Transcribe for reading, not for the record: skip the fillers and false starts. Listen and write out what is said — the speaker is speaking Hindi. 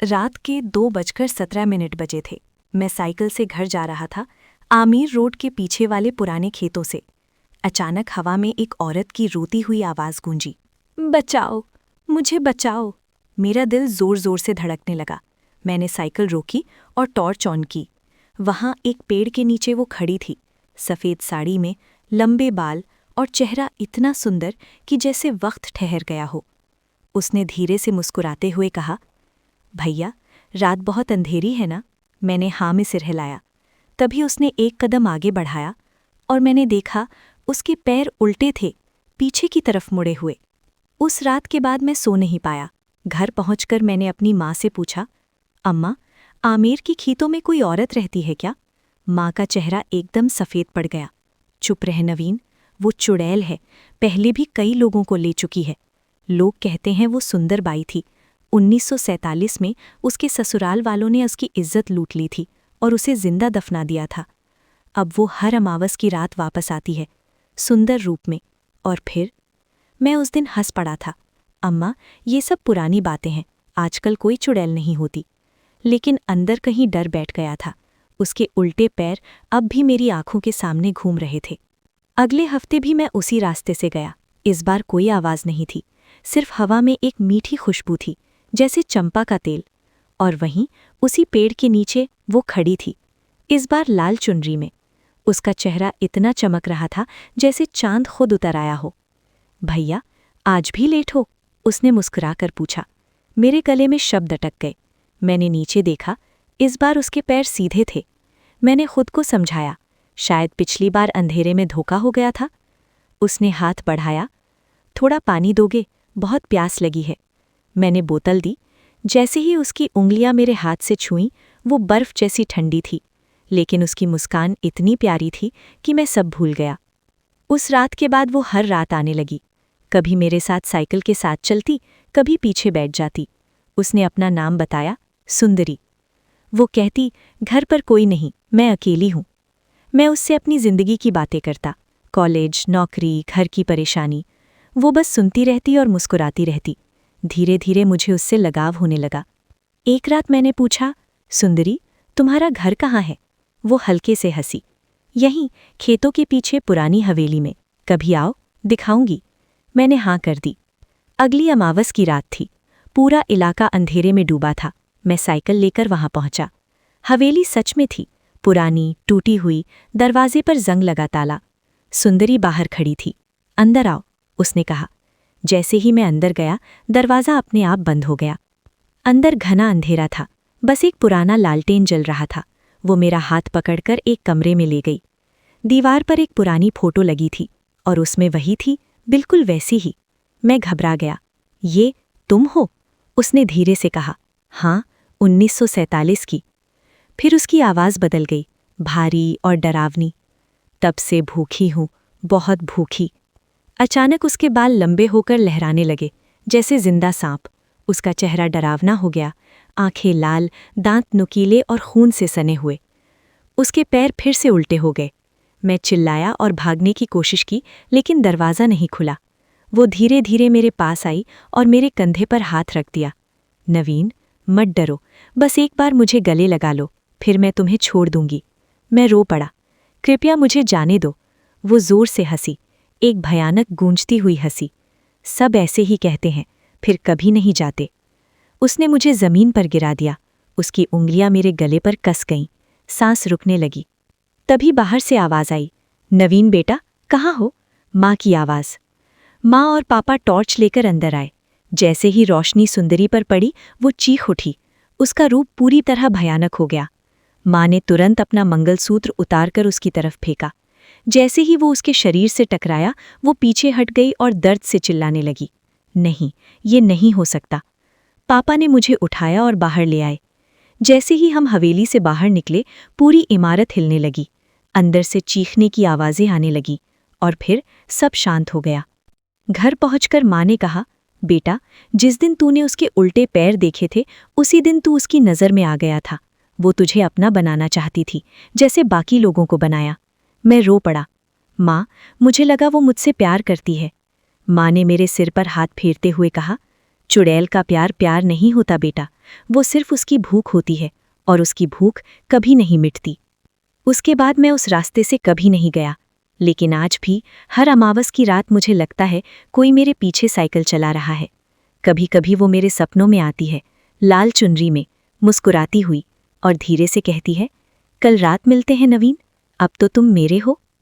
रात के 2:17 बजे थे। मैं साइकिल से घर जा रहा था, आमीर रोड के पीछे वाले पुराने खेतों से। अचानक हवा में एक औरत की रोती हुई आवाज़ गूंजी, बचाओ, मुझे बचाओ। मेरा दिल जोर जोर से धड़कने लगा। मैंने साइकिल रोकी और टॉर्च ऑन की। वहाँ एक पेड़ के नीचे वो खड़ी थी, सफ़ेद साड़ी में, लंबे बाल और चेहरा इतना सुंदर कि जैसे वक्त ठहर गया हो। उसने धीरे से मुस्कुराते हुए कहा, भैया, रात बहुत अंधेरी है ना? मैंने हाँ में सिर हिलाया। तभी उसने एक कदम आगे बढ़ाया और मैंने देखा उसके पैर उल्टे थे, पीछे की तरफ मुड़े हुए। उस रात के बाद मैं सो नहीं पाया। घर पहुंचकर मैंने अपनी माँ से पूछा, अम्मा, आमेर की खेतों में कोई औरत रहती है क्या? माँ का चेहरा एकदम सफ़ेद पड़ गया। चुप रह नवीन, वो चुड़ैल है, पहले भी कई लोगों को ले चुकी है। लोग कहते हैं वो सुंदर बाई थी। 1947 में उसके ससुराल वालों ने उसकी इज्जत लूट ली थी और उसे जिंदा दफना दिया था। अब वो हर अमावस की रात वापस आती है, सुंदर रूप में। और फिर मैं उस दिन हंस पड़ा था। अम्मा, ये सब पुरानी बातें हैं, आजकल कोई चुड़ैल नहीं होती। लेकिन अंदर कहीं डर बैठ गया था। उसके उल्टे पैर अब भी मेरी आंखों के सामने घूम रहे थे। अगले हफ्ते भी मैं उसी रास्ते से गया। इस बार कोई आवाज़ नहीं थी, सिर्फ हवा में एक मीठी खुशबू थी, जैसे चंपा का तेल। और वहीं उसी पेड़ के नीचे वो खड़ी थी, इस बार लाल चुनरी में। उसका चेहरा इतना चमक रहा था जैसे चांद खुद उतर आया हो। भैया, आज भी लेट हो? उसने मुस्कुराकर पूछा। मेरे गले में शब्द अटक गए। मैंने नीचे देखा, इस बार उसके पैर सीधे थे। मैंने खुद को समझाया, शायद पिछली बार अंधेरे में धोखा हो गया था। उसने हाथ बढ़ाया, थोड़ा पानी दोगे? बहुत प्यास लगी है। मैंने बोतल दी। जैसे ही उसकी उंगलियां मेरे हाथ से छुईं, वो बर्फ जैसी ठंडी थी, लेकिन उसकी मुस्कान इतनी प्यारी थी कि मैं सब भूल गया। उस रात के बाद वो हर रात आने लगी। कभी मेरे साथ साइकिल के साथ चलती, कभी पीछे बैठ जाती। उसने अपना नाम बताया, सुंदरी। वो कहती, घर पर कोई नहीं, मैं अकेली हूँ। मैं उससे अपनी जिंदगी की बातें करता, कॉलेज, नौकरी, घर की परेशानी। वो बस सुनती रहती और मुस्कुराती रहती। धीरे धीरे मुझे उससे लगाव होने लगा। एक रात मैंने पूछा, सुंदरी, तुम्हारा घर कहाँ है? वो हल्के से हंसी, यहीं खेतों के पीछे पुरानी हवेली में। कभी आओ, दिखाऊंगी। मैंने हाँ कर दी। अगली अमावस की रात थी। पूरा इलाका अंधेरे में डूबा था। मैं साइकिल लेकर वहां पहुंचा। हवेली सच में थी, पुरानी, टूटी हुई, दरवाजे पर जंग लगा ताला। सुंदरी बाहर खड़ी थी। अंदर आओ, उसने कहा। जैसे ही मैं अंदर गया, दरवाज़ा अपने आप बंद हो गया। अंदर घना अंधेरा था, बस एक पुराना लालटेन जल रहा था। वो मेरा हाथ पकड़कर एक कमरे में ले गई। दीवार पर एक पुरानी फोटो लगी थी और उसमें वही थी, बिल्कुल वैसी ही। मैं घबरा गया। ये तुम हो? उसने धीरे से कहा। हाँ, 1947 की। फिर उसकी आवाज़ बदल गई, भारी और डरावनी। तब से भूखी हूँ, बहुत भूखी। अचानक उसके बाल लंबे होकर लहराने लगे, जैसे जिंदा सांप। उसका चेहरा डरावना हो गया, आंखें लाल, दांत नुकीले और खून से सने हुए। उसके पैर फिर से उल्टे हो गए। मैं चिल्लाया और भागने की कोशिश की, लेकिन दरवाज़ा नहीं खुला। वो धीरे धीरे मेरे पास आई और मेरे कंधे पर हाथ रख दिया। नवीन, मत डरो, बस एक बार मुझे गले लगा लो, फिर मैं तुम्हें छोड़ दूंगी। मैं रो पड़ा। कृपया मुझे जाने दो। वो जोर से हंसी, एक भयानक गूंजती हुई हंसी। सब ऐसे ही कहते हैं, फिर कभी नहीं जाते। उसने मुझे जमीन पर गिरा दिया। उसकी उंगलियां मेरे गले पर कस गईं। सांस रुकने लगी। तभी बाहर से आवाज आई, नवीन बेटा, कहाँ हो? माँ की आवाज़। माँ और पापा टॉर्च लेकर अंदर आए। जैसे ही रोशनी सुंदरी पर पड़ी, वो चीख उठी। उसका रूप पूरी तरह भयानक हो गया। माँ ने तुरंत अपना मंगलसूत्र उतारकर उसकी तरफ फेंका। जैसे ही वो उसके शरीर से टकराया, वो पीछे हट गई और दर्द से चिल्लाने लगी। नहीं, ये नहीं हो सकता। पापा ने मुझे उठाया और बाहर ले आए। जैसे ही हम हवेली से बाहर निकले, पूरी इमारत हिलने लगी। अंदर से चीखने की आवाज़ें आने लगी और फिर सब शांत हो गया। घर पहुंचकर माँ ने कहा, बेटा, जिस दिन तूने उसके उल्टे पैर देखे थे, उसी दिन तू उसकी नज़र में आ गया था। वो तुझे अपना बनाना चाहती थी, जैसे बाकी लोगों को बनाया। मैं रो पड़ा। माँ, मुझे लगा वो मुझसे प्यार करती है। माँ ने मेरे सिर पर हाथ फेरते हुए कहा, चुड़ैल का प्यार प्यार नहीं होता बेटा, वो सिर्फ उसकी भूख होती है, और उसकी भूख कभी नहीं मिटती। उसके बाद मैं उस रास्ते से कभी नहीं गया, लेकिन आज भी हर अमावस की रात मुझे लगता है कोई मेरे पीछे साइकिल चला रहा है। कभी कभी वो मेरे सपनों में आती है, लाल चुनरी में, मुस्कुराती हुई, और धीरे से कहती है, कल रात मिलते हैं नवीन, अब तो तुम मेरे हो।